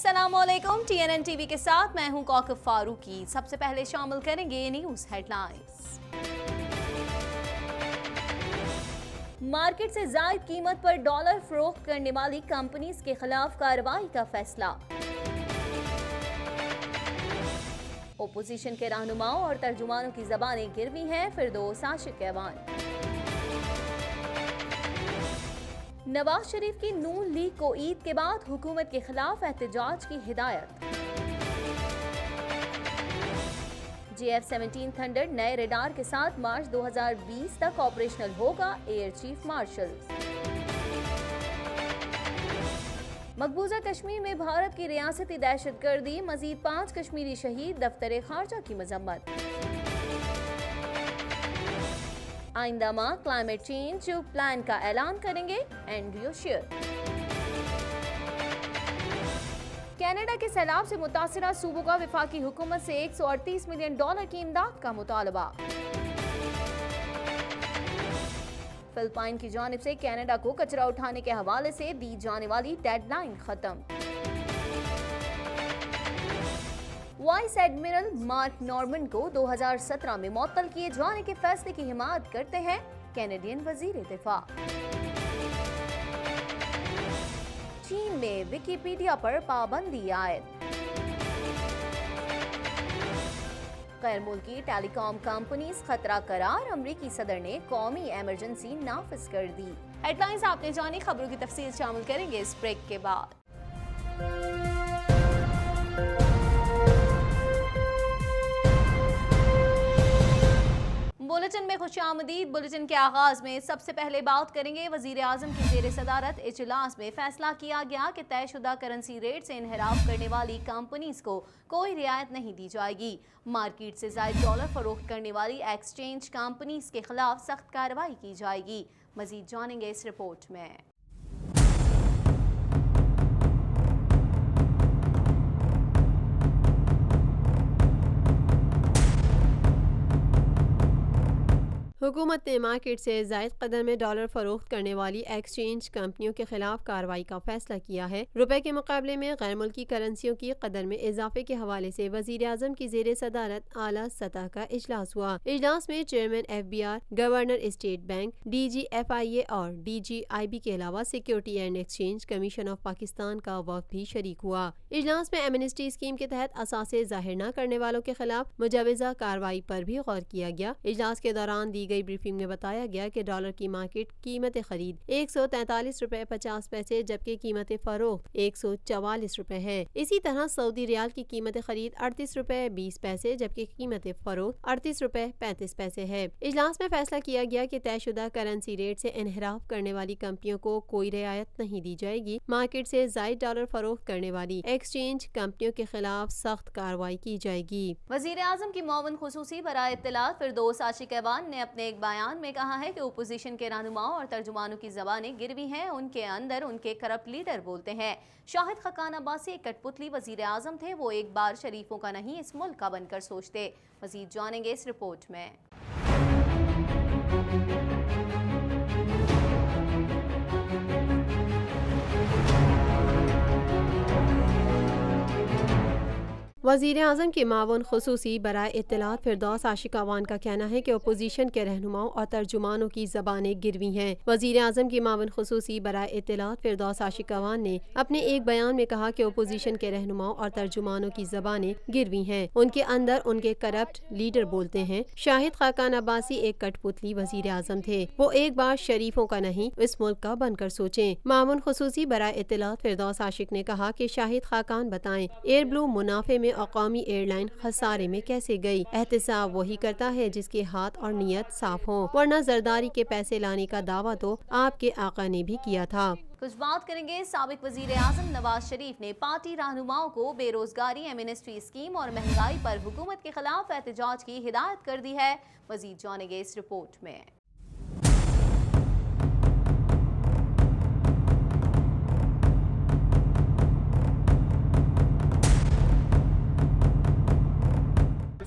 अस्सलामुअलैकुम। TNN TV के साथ मैं हूं कौकब फारूकी। सबसे पहले शामिल करेंगे न्यूज हेडलाइंस। मार्केट से जायद कीमत पर डॉलर फरोख्त करने वाली कंपनीज के खिलाफ कार्रवाई का फैसला। ओपोजिशन के रहनुमाओं और तर्जुमानों की जबानें गिरवी हैं, फिरदौस आशिक ऐवान। नवाज शरीफ की नून लीग को ईद के बाद हुकूमत के खिलाफ एहतजाज की हिदायत। JF-17 थंडर नए रेडार के साथ मार्च 2020 तक ऑपरेशनल होगा, एयर चीफ मार्शल। मकबूजा कश्मीर में भारत की रियासती दहशतगर्दी, मजीद 5 कश्मीरी शहीद, दफ्तर खारजा की मजम्मत। आइंदा माह क्लाइमेट चेंज प्लान का ऐलान करेंगे एंड्रयू शीयर। कनाडा के सैलाब से मुतासिरा सूबों का वफाकी हुकूमत से $138 मिलियन की इमदाद का मुतालबा। फिलिपाइन की जानिब से कनाडा को कचरा उठाने के हवाले से दी जाने वाली डेडलाइन खत्म। वाइस एडमिरल मार्क नॉर्मन को 2017 में मुअत्तल किए जाने के फैसले की हिमायत करते हैं कैनेडियन वजीर दिफा। चीन में विकिपीडिया पर पाबंदी आयद। गैर मुल्की टेलीकॉम कंपनीज खतरा करार, अमरीकी सदर ने कौमी इमरजेंसी नाफिज कर दी। हेडलाइंस आपने जानी, खबरों की तफसील शामिल करेंगे इस ब्रेक के बाद। बुलेटिन में खुशामदीद। बुलेटिन के आगाज में सबसे पहले बात करेंगे वजीर आजम की जेर सदारत इजलास में फैसला किया गया कि तयशुदा करेंसी रेट से इनहराफ करने वाली कंपनीज को कोई रियायत नहीं दी जाएगी। मार्केट से जायद डॉलर फरोख्त करने वाली एक्सचेंज कंपनीज के खिलाफ सख्त कार्रवाई की जाएगी। मजीद जानेंगे इस रिपोर्ट में। हुकूमत ने मार्केट से जायद कदर में डॉलर फरोख्त करने वाली एक्सचेंज कंपनियों के खिलाफ कार्रवाई का फैसला किया है। रुपए के मुकाबले में गैर मुल्की करेंसियों की कदर में इजाफे के हवाले से वजीर आजम की जेर सदारत आला सतह का इजलास हुआ। इजलास में chairman FBR, governor state bank, DG FIA और DG IB के अलावा security and exchange commission of Pakistan का वफ्द भी शरीक हुआ। इजलास में एमनेस्टी स्कीम के तहत असासे जाहिर न करने वालों के खिलाफ मुजवजा कार्रवाई पर भी गौर किया गया। इजलास के दौरान दी गई ब्रीफिंग में बताया गया कि डॉलर की मार्केट कीमत खरीद $143.50 जबकि कीमत फरोख्त $144 है। इसी तरह सऊदी रियाल की कीमत खरीद $38.20 जबकि कीमत फरोख्त $38.35 है। इजलास में फैसला किया गया कि तयशुदा करेंसी रेट से इनहराफ करने वाली कंपनियों को कोई रियायत नहीं दी जाएगी। मार्केट से जायद डॉलर फरोख्त करने वाली एक्सचेंज कंपनियों के खिलाफ सख्त कार्रवाई की जाएगी। वजीर आजम की मुआविन खुसूसी बराए इत्तलात फिरदौस आशिक ऐवान ने अपने एक बयान में कहा है कि ओपोजिशन के रहनुमाओं और तर्जुमानों की जबानें गिरवी हैं। उनके अंदर उनके करप्ट लीडर बोलते हैं। शाहिद खाकान अब्बासी एक कठपुतली वजीर आजम थे। वो एक बार शरीफों का नहीं इस मुल्क का बनकर सोचते। मजीद जानेंगे इस रिपोर्ट में। वज़ीर आज़म के मावन खुसूसी बराए इत्तलात फिरदौस आशिक ऐवान का कहना है कि अपोजिशन के रहनुमाओं और तर्जुमानों की ज़बानें गिरवी हैं। वज़ीर आज़म की मावन खुसूसी बराए इत्तलात फिरदौस आशिक ऐवान ने अपने एक बयान में कहा कि अपोजिशन के रहनुमाओं और तर्जुमानों की ज़बानें गिरवी हैं। उनके अंदर उनके करप्ट लीडर बोलते हैं। शाहिद खाकान अब्बासी एक कठपुतली वज़ीर आज़म थे। वो एक बार शरीफों का नहीं इस मुल्क का बनकर सोचें। मावन खुसूसी बराए इत्तलात फिरदौस आशिक ने कहा कि शाहिद खाकान बताएं एयर ब्लू मुनाफे में और कौमी एयरलाइन खसारे में कैसे गई। एहतसाब वही करता है जिसके हाथ और नीयत साफ हो, वरना जरदारी के पैसे लाने का दावा तो आपके आका ने भी किया था। कुछ बात करेंगे साबिक वजीर आजम नवाज शरीफ ने पार्टी रहनुमाओं को बेरोजगारी, एमनेस्टी स्कीम और महंगाई पर हुकूमत के खिलाफ एहतजाज की हिदायत कर दी है। मजीद जानेंगे इस रिपोर्ट में।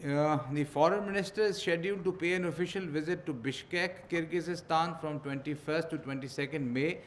The foreign minister is scheduled to pay an official visit to Bishkek, Kyrgyzstan from 21st to 22nd May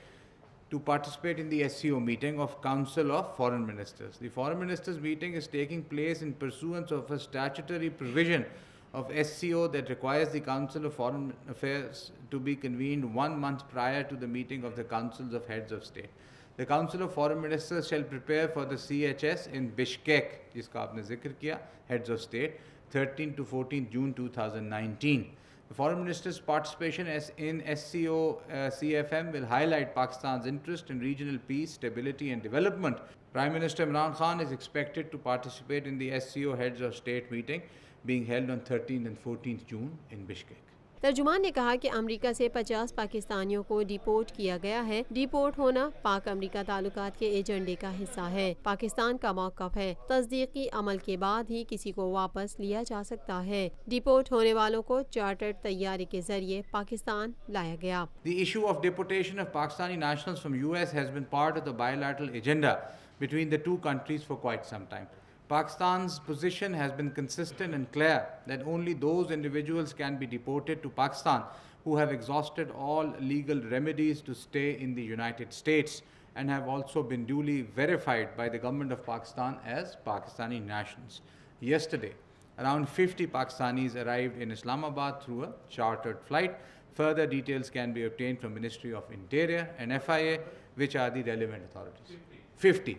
to participate in the SCO meeting of Council of Foreign Ministers. The Foreign Ministers meeting is taking place in pursuance of a statutory provision of SCO that requires the Council of Foreign Affairs to be convened 1 month prior to the meeting of the Councils of Heads of State. The Council of Foreign Ministers shall prepare for the CHS in Bishkek, जिसका आपने जिक्र किया, Heads of State, 13 to 14 June 2019. The Foreign Minister's participation in SCO CFM will highlight Pakistan's interest in regional peace, stability and development. Prime Minister Imran Khan is expected to participate in the SCO Heads of State meeting being held on 13th and 14th June in Bishkek. तर्जुमान ने कहा कि America से 50 पाकिस्तानियों को deport किया गया है। Deport होना पाक अमेरिका ताल्लुकात के एजेंडे का हिस्सा है। पाकिस्तान का मौक़िफ़ है तस्दीकी अमल के बाद ही किसी को वापस लिया जा सकता है। डिपोर्ट होने वालों को चार्टर्ड तैयारी के जरिए पाकिस्तान लाया गया। The issue of deportation of Pakistani nationals from US has been part of the bilateral agenda between the two countries for quite some time. Pakistan's position has been consistent and clear that only those individuals can be deported to Pakistan who have exhausted all legal remedies to stay in the United States and have also been duly verified by the government of Pakistan as Pakistani nationals. Yesterday, around 50 Pakistanis arrived in Islamabad through a chartered flight. Further details can be obtained from Ministry of Interior and FIA, which are the relevant authorities. 50.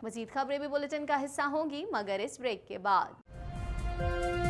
मज़ीद खबरें भी bulletin का हिस्सा होंगी मगर इस break के बाद।